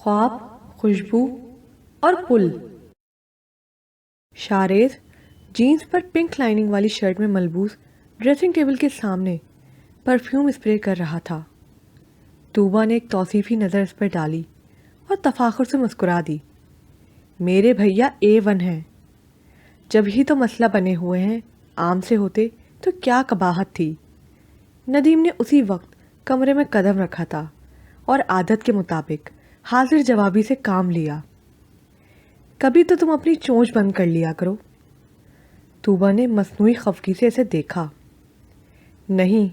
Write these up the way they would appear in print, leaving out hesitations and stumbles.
خواب، خوشبو اور پل۔ شاریز جینز پر پنک لائننگ والی شرٹ میں ملبوس ڈریسنگ ٹیبل کے سامنے پرفیوم اسپرے کر رہا تھا۔ طوبا نے ایک توصیفی نظر اس پر ڈالی اور تفاخر سے مسکرا دی۔ میرے بھیا A1 ہیں۔ جب ہی تو مسئلہ بنے ہوئے ہیں، عام سے ہوتے تو کیا قباحت تھی۔ ندیم نے اسی وقت کمرے میں قدم رکھا تھا اور عادت کے مطابق حاضر جوابی سے کام لیا۔ کبھی تو تم اپنی چونچ بند کر لیا کرو۔ طوبا نے مصنوعی خفگی سے اسے دیکھا۔ نہیں،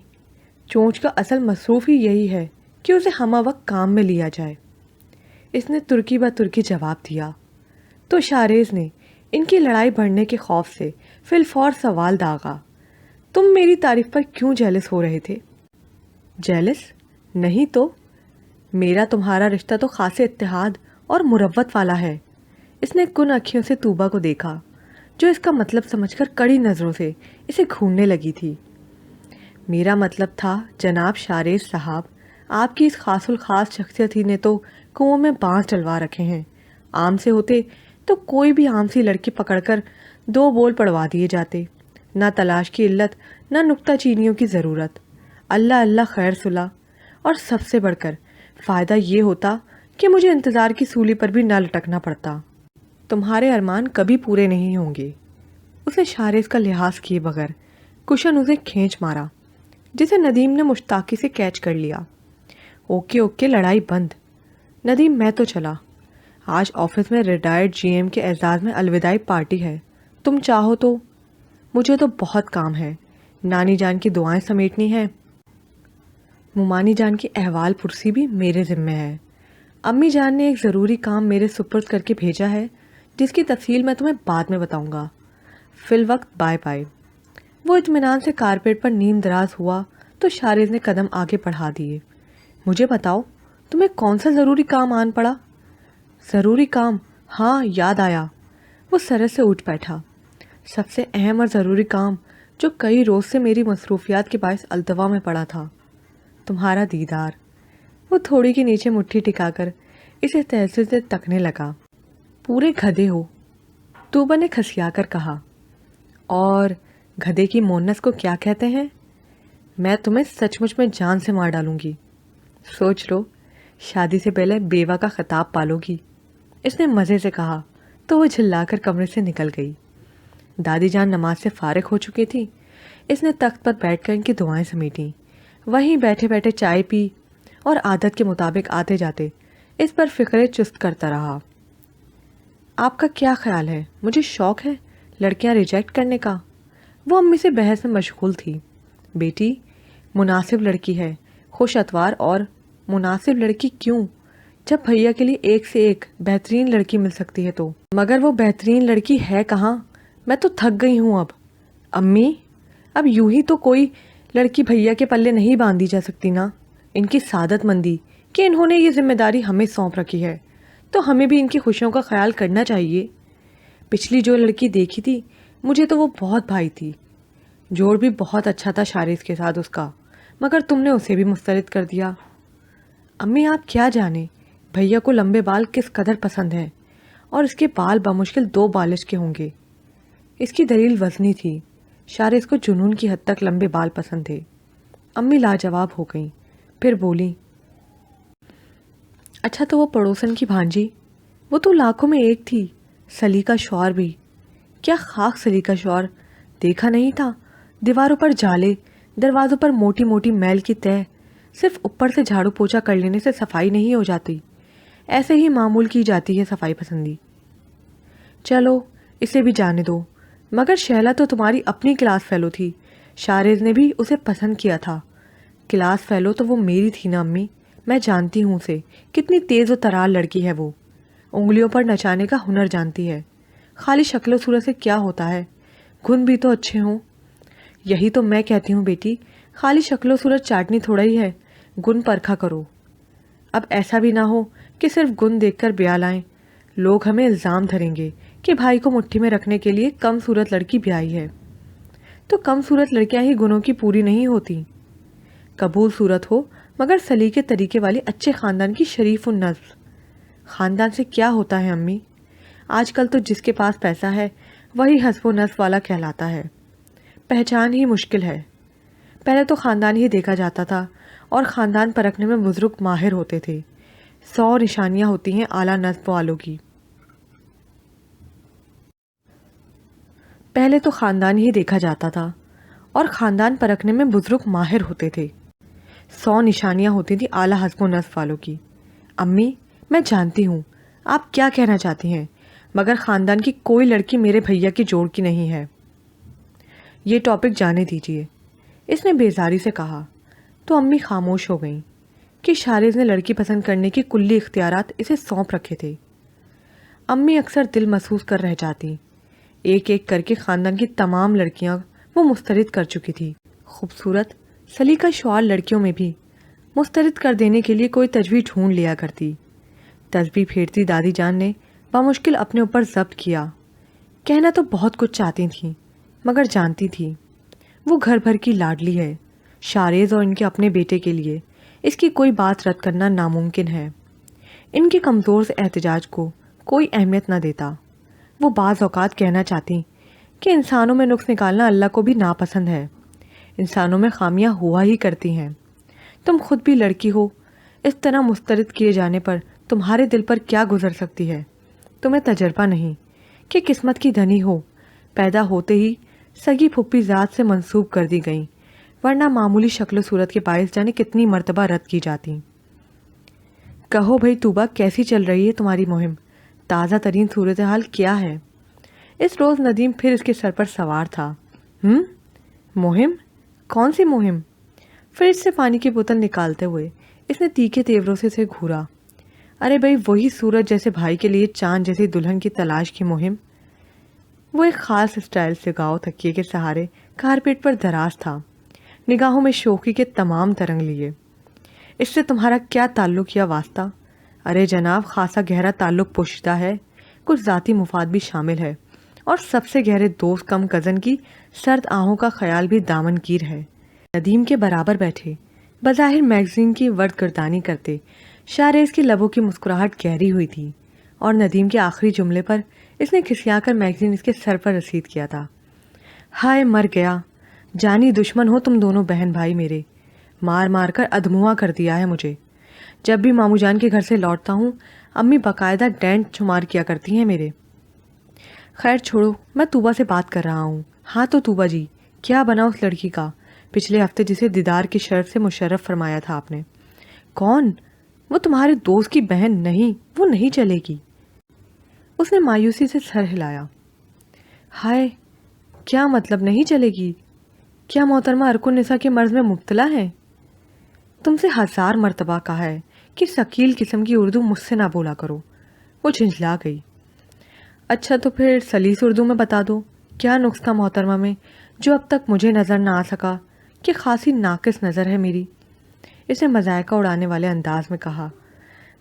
چونچ کا اصل مصروف ہی یہی ہے کہ اسے ہمہ وقت کام میں لیا جائے، اس نے ترکی بہ ترکی جواب دیا۔ تو شاریز نے ان کی لڑائی بڑھنے کے خوف سے فی الفور سوال داغا، تم میری تعریف پر کیوں جیلس ہو رہے تھے؟ جیلس؟ نہیں تو میرا تمہارا رشتہ تو خاص اتحاد اور مروت والا ہے۔ اس نے کن اکھیوں سے طوبا کو دیکھا، جو اس کا مطلب سمجھ کر کڑی نظروں سے اسے گھورنے لگی تھی۔ میرا مطلب تھا جناب شاریز صاحب، آپ کی اس خاص الخاص شخصیت ہی نے تو کنووں میں بانس ڈلوا رکھے ہیں۔ عام سے ہوتے تو کوئی بھی عام سی لڑکی پکڑ کر 2 بول پڑوا دیے جاتے، نہ تلاش کی علت نہ نکتہ چینیوں کی ضرورت، اللہ اللہ خیر صلح، اور سب سے بڑھ کر فائدہ یہ ہوتا کہ مجھے انتظار کی سولی پر بھی نہ لٹکنا پڑتا۔ تمہارے ارمان کبھی پورے نہیں ہوں گے۔ اسے شاریز کا لحاظ کیے بغیر کشن اسے کھینچ مارا، جسے ندیم نے مشتاقی سے کیچ کر لیا۔ اوکے اوکے، لڑائی بند۔ ندیم میں تو چلا، آج آفس میں ریٹائرڈ GM کے اعزاز میں الوداعی پارٹی ہے، تم چاہو تو۔ مجھے تو بہت کام ہے، نانی جان کی دعائیں سمیٹنی ہیں، ممانی جان کی احوال پرسی بھی میرے ذمہ ہے، امی جان نے ایک ضروری کام میرے سپرد کر کے بھیجا ہے جس کی تفصیل میں تمہیں بعد میں بتاؤں گا۔ فی الوقت بائے بائے۔ وہ اطمینان سے کارپیٹ پر نیم دراز ہوا تو شاریز نے قدم آگے بڑھا دیے۔ مجھے بتاؤ، تمہیں کون سا ضروری کام آن پڑا؟ ضروری کام؟ ہاں، یاد آیا۔ وہ سرے سے اٹھ بیٹھا۔ سب سے اہم اور ضروری کام جو کئی روز سے میری مصروفیات کے باعث التوا میں پڑا تھا، تمہارا دیدار۔ وہ تھوڑی کی نیچے مٹھی ٹکا کر اسے تحسین سے تکنے لگا۔ پورے گدھے ہو، طوبا نے کھسیا کر کہا۔ اور گدھے کی مونس کو کیا کہتے ہیں؟ میں تمہیں سچ مچ میں جان سے مار ڈالوں گی۔ سوچ لو، شادی سے پہلے بیوہ کا خطاب پالو گی، اس نے مزے سے کہا تو وہ جھلا کر کمرے سے نکل گئی۔ دادی جان نماز سے فارغ ہو چکی تھی۔ اس نے تخت پر بیٹھ کر ان کی دعائیں سمیٹیں، وہیں بیٹھے بیٹھے چائے پی اور عادت کے مطابق آتے جاتے اس پر فکرے چست کرتا رہا۔ آپ کا کیا خیال ہے؟ مجھے شوق ہے لڑکیاں ریجیکٹ کرنے کا۔ وہ امی سے بحث میں مشغول تھی۔ بیٹی، مناسب لڑکی ہے، خوش اتوار اور مناسب لڑکی کیوں؟ جب بھیا کے لیے ایک سے ایک بہترین لڑکی مل سکتی ہے تو۔ مگر وہ بہترین لڑکی ہے کہاں؟ میں تو تھک گئی ہوں اب۔ امی، اب یوں ہی تو کوئی لڑکی بھیا کے پلے نہیں باندھی جا سکتی نا۔ ان کی سعادت مندی کہ انہوں نے یہ ذمہ داری ہمیں سونپ رکھی ہے، تو ہمیں بھی ان کی خوشیوں کا خیال کرنا چاہیے۔ پچھلی جو لڑکی دیکھی تھی، مجھے تو وہ بہت بھائی تھی، جوڑ بھی بہت اچھا تھا شاریز کے ساتھ اس کا، مگر تم نے اسے بھی مسترد کر دیا۔ امی، آپ کیا جانے بھیا کو لمبے بال کس قدر پسند ہیں، اور اس کے بال بمشکل 2 بالش کے ہوں گے۔ اس کی دلیل وزنی تھی، شاریز کو جنون کی حد تک لمبے بال پسند تھے۔ امی لاجواب ہو گئیں، پھر بولی، اچھا تو وہ پڑوسن کی بھانجی، وہ تو لاکھوں میں ایک تھی، سلیقہ شعور بھی۔ کیا خاک سلیقہ شعور، دیکھا نہیں تھا؟ دیواروں پر جالے، دروازوں پر موٹی موٹی میل کی تہ، صرف اوپر سے جھاڑو پوچھا کر لینے سے صفائی نہیں ہو جاتی، ایسے ہی معمول کی جاتی ہے صفائی پسندی۔ چلو اسے بھی جانے دو، مگر شہلا تو تمہاری اپنی کلاس فیلو تھی، شاریز نے بھی اسے پسند کیا تھا۔ کلاس فیلو تو وہ میری تھی نا امی، میں جانتی ہوں اسے، کتنی تیز و ترال لڑکی ہے وہ، انگلیوں پر نچانے کا ہنر جانتی ہے۔ خالی شکل و صورت سے کیا ہوتا ہے، گن بھی تو اچھے ہوں۔ یہی تو میں کہتی ہوں بیٹی، خالی شکل و صورت چاٹنی تھوڑا ہی ہے، گن پرکھا کرو۔ اب ایسا بھی نہ ہو کہ صرف گن دیکھ کر بیاہ لائیں، لوگ ہمیں الزام دھریں گے کہ بھائی کو مٹھی میں رکھنے کے لیے کم صورت لڑکی بیائی ہے۔ تو کم صورت لڑکیاں ہی گنوں کی پوری نہیں ہوتی، قبول صورت ہو مگر سلیقے طریقے والی اچھے خاندان کی شریف النسب، خاندان سے کیا ہوتا ہے امی؟ آج کل تو جس کے پاس پیسہ ہے وہی حسب و نصب والا کہلاتا ہے، پہچان ہی مشکل ہے۔ پہلے تو خاندان ہی دیکھا جاتا تھا اور خاندان پرکھنے میں بزرگ ماہر ہوتے تھے۔ 100 نشانیاں ہوتی ہیں اعلیٰ نسب والوں کی۔ پہلے تو خاندان ہی دیکھا جاتا تھا اور خاندان پرکھنے میں بزرگ ماہر ہوتے تھے۔ 100 نشانیاں ہوتی تھیں اعلیٰ حسب و نصب والوں کی۔ امی، میں جانتی ہوں آپ کیا کہنا چاہتی ہیں، مگر خاندان کی کوئی لڑکی میرے بھیا کی جوڑ کی نہیں ہے۔ یہ ٹاپک جانے دیجیے، اس نے بیزاری سے کہا۔ تو امی خاموش ہو گئیں کہ شارز نے لڑکی پسند کرنے کی کلی اختیارات اسے سونپ رکھے تھے۔ امی اکثر دل محسوس کر رہ جاتی، ایک ایک کر کے خاندان کی تمام لڑکیاں وہ مسترد کر چکی تھی۔ خوبصورت سلیقہ شعار لڑکیوں میں بھی مسترد کر دینے کے لیے کوئی تجویز ڈھونڈ لیا کرتی۔ تسبیح پھیرتی دادی جان نے بمشکل اپنے اوپر ضبط کیا۔ کہنا تو بہت کچھ چاہتی تھیں، مگر جانتی تھی وہ گھر بھر کی لاڈلی ہے۔ شارز اور ان کے اپنے بیٹے کے لیے اس کی کوئی بات رد کرنا ناممکن ہے۔ ان کے کمزور سے احتجاج کو کوئی اہمیت نہ دیتا۔ وہ بعض اوقات کہنا چاہتی کہ انسانوں میں نقص نکالنا اللہ کو بھی ناپسند ہے۔ انسانوں میں خامیاں ہوا ہی کرتی ہیں۔ تم خود بھی لڑکی ہو، اس طرح مسترد کیے جانے پر تمہارے دل پر کیا گزر سکتی ہے؟ تمہیں تجربہ نہیں کہ قسمت کی دھنی ہو، پیدا ہوتے ہی سگی پھپھی ذات سے منسوب کر دی گئیں، ورنہ معمولی شکل و صورت کے باعث جانے کتنی مرتبہ رد کی جاتی۔ کہو بھئی طوبہ، کیسی چل رہی ہے تمہاری مہم؟ تازہ ترین صورتحال کیا ہے؟ اس روز ندیم پھر اس کے سر پر سوار تھا۔ مہم؟ کون سی مہم؟ فریج سے پانی کی بوتل نکالتے ہوئے اس نے تیکھے تیوروں سے اسے گھورا۔ ارے بھائی، وہی سورج جیسے بھائی کے لیے چاند جیسی دلہن کی تلاش کی مہم۔ وہ ایک خاص اسٹائل سے گاؤ تکیے کے سہارے کارپیٹ پر دراز تھا، نگاہوں میں شوخی کے تمام ترنگ لیے۔ اس سے تمہارا کیا تعلق یا واسطہ؟ ارے جناب، خاصا گہرا تعلق پوشیدہ ہے، کچھ ذاتی مفاد بھی شامل ہے، اور سب سے گہرے دوست کم کزن کی سرد آہوں کا خیال بھی دامن گیر ہے۔ ندیم کے برابر بیٹھے، بظاہر میگزین کی ورد گردانی کرتے شارز کی لبوں کی مسکراہٹ گہری ہوئی تھی، اور ندیم کے آخری جملے پر اس نے کھسیا کر میگزین اس کے سر پر رسید کیا تھا۔ ہائے مر گیا، جانی دشمن ہو تم دونوں بہن بھائی میرے، مار مار کر ادھموا کر دیا ہے مجھے۔ جب بھی ماموں جان کے گھر سے لوٹتا ہوں امی باقاعدہ ڈینٹ شمار کیا کرتی ہیں میرے۔ خیر چھوڑو، میں طوبہ سے بات کر رہا ہوں۔ ہاں تو طوبہ جی، کیا بنا اس لڑکی کا پچھلے ہفتے جسے دیدار کی شرف سے مشرف فرمایا تھا آپ نے؟ کون؟ وہ تمہارے دوست کی بہن نہیں، وہ نہیں چلے گی۔ اس نے مایوسی سے سر ہلایا۔ ہائے، کیا مطلب نہیں چلے گی؟ کیا محترمہ ارکن نساء کے مرض میں مبتلا ہے؟ تم سے 1000 مرتبہ کہا ہے کہ ثقیل قسم کی اردو مجھ سے نہ بولا کرو۔ وہ جھنجھلا گئی۔ اچھا تو پھر سلیس اردو میں بتا دو، کیا نقص تھا محترمہ میں جو اب تک مجھے نظر نہ آ سکا کہ خاصی ناقص نظر ہے میری؟ اس نے مذائقہ اڑانے والے انداز میں کہا،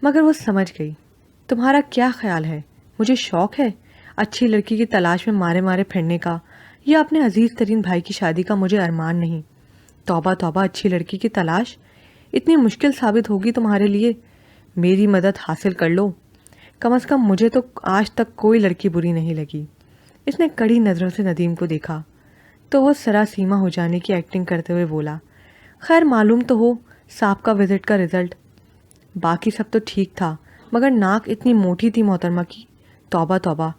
مگر وہ سمجھ گئی۔ تمہارا کیا خیال ہے؟ مجھے شوق ہے اچھی لڑکی کی تلاش میں مارے مارے پھرنے کا، یا اپنے عزیز ترین بھائی کی شادی کا مجھے ارمان نہیں۔ توبہ توبہ، اچھی لڑکی کی تلاش اتنی مشکل ثابت ہوگی تمہارے لیے؟ میری مدد حاصل کر لو، کم از کم مجھے تو آج تک کوئی لڑکی بری نہیں لگی۔ اس نے کڑی نظروں سے ندیم کو دیکھا تو وہ سراسیمہ ہو جانے کی ایکٹنگ کرتے ہوئے بولا، خیر معلوم تو ہو صاحب کا وزٹ کا رزلٹ؟ باقی سب تو ٹھیک تھا، مگر ناک اتنی موٹی تھی محترمہ کی، توبہ توبہ،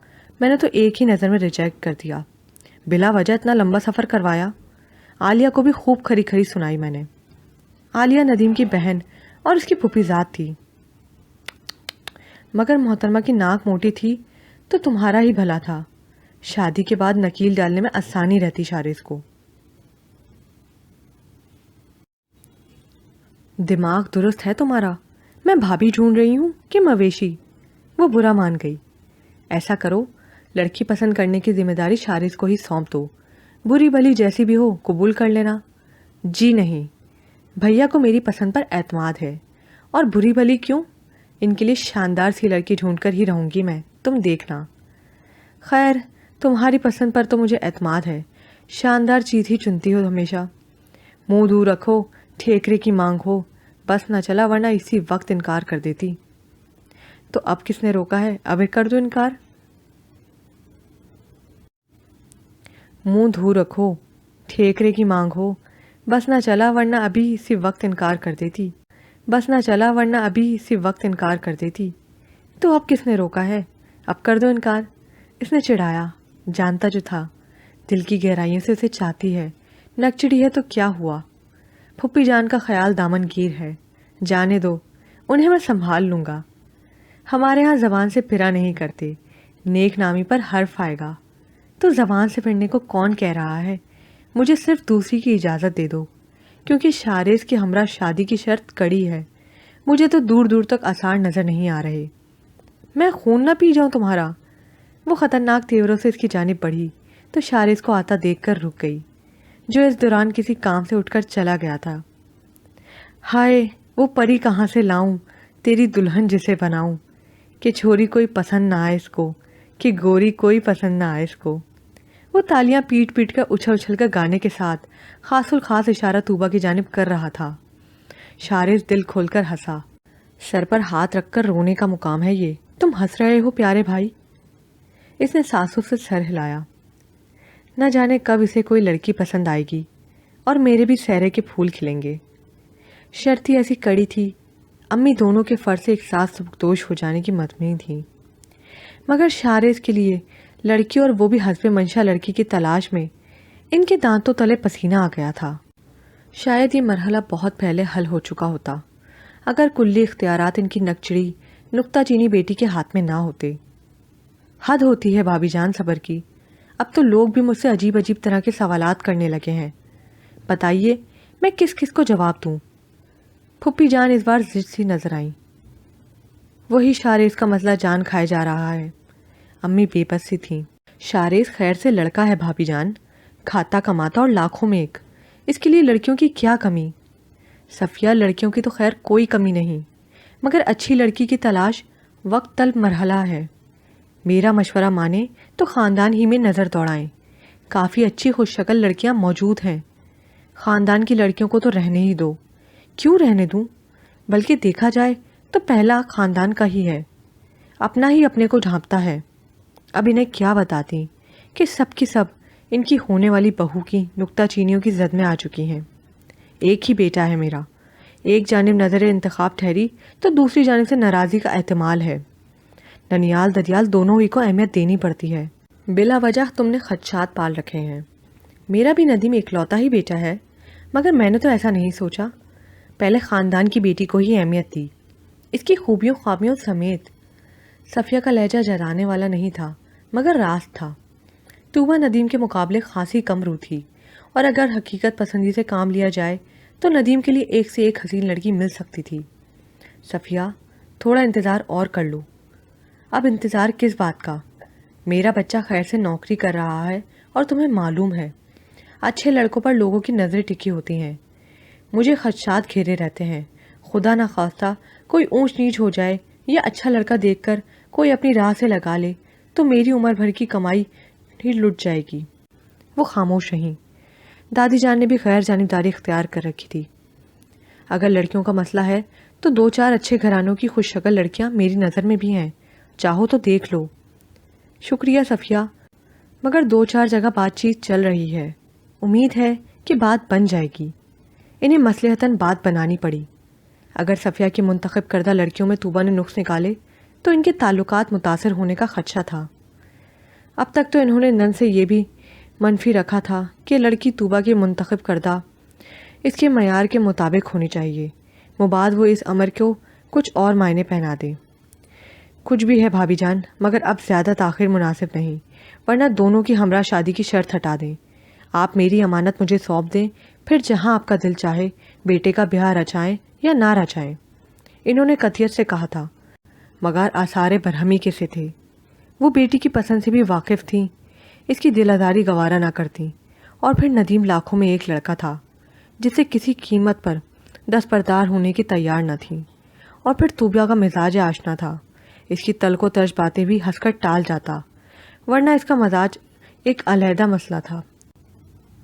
میں نے تو ایک ہی نظر میں ریجیکٹ کر دیا، بلا وجہ اتنا لمبا سفر کروایا۔ عالیہ کو بھی خوب کھری کھری سنائی میں نے۔ عالیہ ندیم کی بہن اور اس کی پھوپھی ذات تھی، مگر محترمہ کی ناک موٹی تھی تو تمہارا ہی بھلا تھا، شادی کے بعد نکیل ڈالنے میں آسانی رہتی شارز کو۔ دماغ درست ہے تمہارا؟ میں بھابھی ڈھونڈ رہی ہوں کہ مویشی؟ وہ برا مان گئی۔ ایسا کرو، لڑکی پسند کرنے کی ذمہ داری شارز کو ہی سونپ دو، بری بھلی جیسی بھی ہو قبول کر لینا۔ جی نہیں، بھیا کو میری پسند پر اعتماد ہے، اور بری بھلی کیوں، ان کے لیے شاندار سی لڑکی ڈھونڈ کر ہی رہوں گی میں، تم دیکھنا۔ خیر، تمہاری پسند پر تو مجھے اعتماد ہے، شاندار چیز ہی چنتی ہو ہمیشہ۔ منہ دور رکھو، ٹھیکرے کی مانگ ہو، بس نہ چلا ورنہ اسی وقت انکار کر دیتی۔ تو اب کس نے روکا ہے؟ اب کر دو انکار۔ منہ دھو رکھو، ٹھیکرے کی مانگ ہو، بس نہ چلا ورنہ ابھی اسی وقت انکار کر دیتی، بس نہ چلا ورنہ ابھی اسی وقت انکار کر دیتی۔ تو اب کس نے روکا ہے؟ اب کر دو انکار۔ اس نے چڑھایا، جانتا جو تھا دل کی گہرائیوں سے اسے چاہتی ہے، نکچڑی ہے تو کیا ہوا؟ پھپھی جان کا خیال دامن گیر ہے، جانے دو، انہیں میں سنبھال لوں گا۔ ہمارے ہاں زبان سے پھرا نہیں کرتے، نیک نامی پر حرف آئے گا۔ تو زبان سے پھرنے کو کون کہہ رہا ہے؟ مجھے صرف دوسری کی اجازت دے دو، کیونکہ شارز کے ہمراہ شادی کی شرط کڑی ہے، مجھے تو دور دور تک آثار نظر نہیں آ رہے۔ میں خون نہ پی جاؤں تمہارا؟ وہ خطرناک تیوروں سے اس کی جانب بڑھی تو شارز کو آتا دیکھ کر رک گئی، جو اس دوران کسی کام سے اٹھ کر چلا گیا تھا۔ ہائے، وہ پری کہاں سے لاؤں تیری دلہن جسے بناؤں، کہ چھوری کوئی پسند نہ آئے اس کو، کہ گوری کوئی پسند نہ آئے اس کو۔ وہ تالیاں پیٹ پیٹ کر اچھل اچھل کر گانے کے ساتھ خاص الخاص اشارہ طوبا کی جانب کر رہا تھا۔ شارز دل کھول کر ہنسا۔ سر پر ہاتھ رکھ کر رونے کا مقام ہے یہ، تم ہنس رہے ہو پیارے بھائی؟ اس نے سانسوں سے سر ہلایا۔ نہ جانے کب اسے کوئی لڑکی پسند آئے گی اور میرے بھی سہرے کے پھول کھلیں گے۔ شرط ہی ایسی کڑی تھی، امی دونوں کے فرض سے ایک ساتھ سبکدوش ہو جانے کی مطمئن تھیں، مگر شارز کے لیے لڑکی، اور وہ بھی حسب منشا لڑکی کی تلاش میں، ان کے دانتوں تلے پسینہ آ گیا تھا۔ شاید یہ مرحلہ بہت پہلے حل ہو چکا ہوتا اگر کلی اختیارات ان کی نکچڑی نکتہ چینی بیٹی کے ہاتھ میں نہ ہوتے۔ حد ہوتی ہے بھابھی جان صبر کی، اب تو لوگ بھی مجھ سے عجیب عجیب طرح کے سوالات کرنے لگے ہیں، بتائیے میں کس کس کو جواب دوں؟ پھپھی جان اس بار ضد سی نظر آئیں۔ وہی شارز کا مسئلہ جان کھائے جا رہا ہے۔ امی بے بس سی تھیں۔ شارز خیر سے لڑکا ہے بھابھی جان، کھاتا کماتا اور لاکھوں میں ایک، اس کے لیے لڑکیوں کی کیا کمی؟ صفیہ، لڑکیوں کی تو خیر کوئی کمی نہیں، مگر اچھی لڑکی کی تلاش وقت طلب مرحلہ ہے۔ میرا مشورہ مانے تو خاندان ہی میں نظر دوڑائیں، کافی اچھی خوش شکل لڑکیاں موجود ہیں۔ خاندان کی لڑکیوں کو تو رہنے ہی دو۔ کیوں رہنے دوں؟ بلکہ دیکھا جائے تو پہلا خاندان کا ہی ہے، اپنا ہی اپنے کو ڈھانپتا ہے۔ اب انہیں کیا بتاتی کہ سب کی سب ان کی ہونے والی بہو کی نکتہ چینیوں کی زد میں آ چکی ہیں۔ ایک ہی بیٹا ہے میرا، ایک جانب نظر انتخاب ٹھہری تو دوسری جانب سے ناراضی کا احتمال ہے۔ ننیال ددیال دونوں ہی کو اہمیت دینی پڑتی ہے۔ بلا وجہ تم نے خدشات پال رکھے ہیں۔ میرا بھی ندیم اکلوتا ہی بیٹا ہے، مگر میں نے تو ایسا نہیں سوچا، پہلے خاندان کی بیٹی کو ہی اہمیت دی، اس کی خوبیوں خوابیوں سمیت۔ صفیہ کا لہجہ جرانے والا نہیں تھا مگر راست تھا۔ طوبا ندیم کے مقابلے خاصی کم رو تھی، اور اگر حقیقت پسندی سے کام لیا جائے تو ندیم کے لیے ایک سے ایک حسین لڑکی مل سکتی تھی۔ صفیہ، تھوڑا انتظار اور کر لو۔ اب انتظار کس بات کا؟ میرا بچہ خیر سے نوکری کر رہا ہے، اور تمہیں معلوم ہے اچھے لڑکوں پر لوگوں کی نظریں ٹکی ہوتی ہیں۔ مجھے خدشات گھیرے رہتے ہیں، خدا نہ خواستہ کوئی اونچ نیچ ہو جائے یا اچھا لڑکا دیکھ کر کوئی اپنی راہ سے لگا لے تو میری عمر بھر کی کمائی ہی لٹ جائے گی۔ وہ خاموش رہیں۔ دادی جان نے بھی غیر جانبداری اختیار کر رکھی تھی۔ اگر لڑکیوں کا مسئلہ ہے تو دو چار اچھے گھرانوں کی خوش شکل لڑکیاں میری نظر میں بھی ہیں، چاہو تو دیکھ لو۔ شکریہ صفیہ، مگر دو چار جگہ بات چیت چل رہی ہے، امید ہے کہ بات بن جائے گی۔ انہیں مصلحتاً بات بنانی پڑی۔ اگر صفیہ کی منتخب کردہ لڑکیوں میں طوبا نے نقص نکالے تو ان کے تعلقات متاثر ہونے کا خدشہ تھا۔ اب تک تو انہوں نے نن سے یہ بھی منفی رکھا تھا کہ لڑکی طوبا کی منتخب کردہ اس کے معیار کے مطابق ہونی چاہیے، مباد وہ اس امر کو کچھ اور معنی پہنا دے۔ کچھ بھی ہے بھابھی جان، مگر اب زیادہ تاخیر مناسب نہیں، ورنہ دونوں کی ہمراہ شادی کی شرط ہٹا دیں۔ آپ میری امانت مجھے سونپ دیں، پھر جہاں آپ کا دل چاہے بیٹے کا بیاہ رچائیں یا نہ رچائیں۔ انہوں نے قطعیت سے کہا تھا، مگر آثار برہمی کے سے تھے۔ وہ بیٹی کی پسند سے بھی واقف تھیں، اس کی دل آزاری گوارا نہ کرتیں، اور پھر ندیم لاکھوں میں ایک لڑکا تھا جس سے کسی قیمت پر دستبردار ہونے کی تیار نہ تھیں، اور پھر طوبا کا مزاج آشنا تھا، اس کی تلخ و ترش باتیں بھی ہنس کر ٹال جاتا، ورنہ اس کا مزاج ایک علیحدہ مسئلہ تھا۔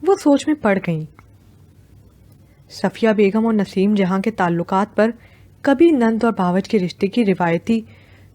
وہ سوچ میں پڑ گئیں۔ صفیہ بیگم اور نسیم جہاں کے تعلقات پر کبھی نند اور باوج کے رشتے کی روایتی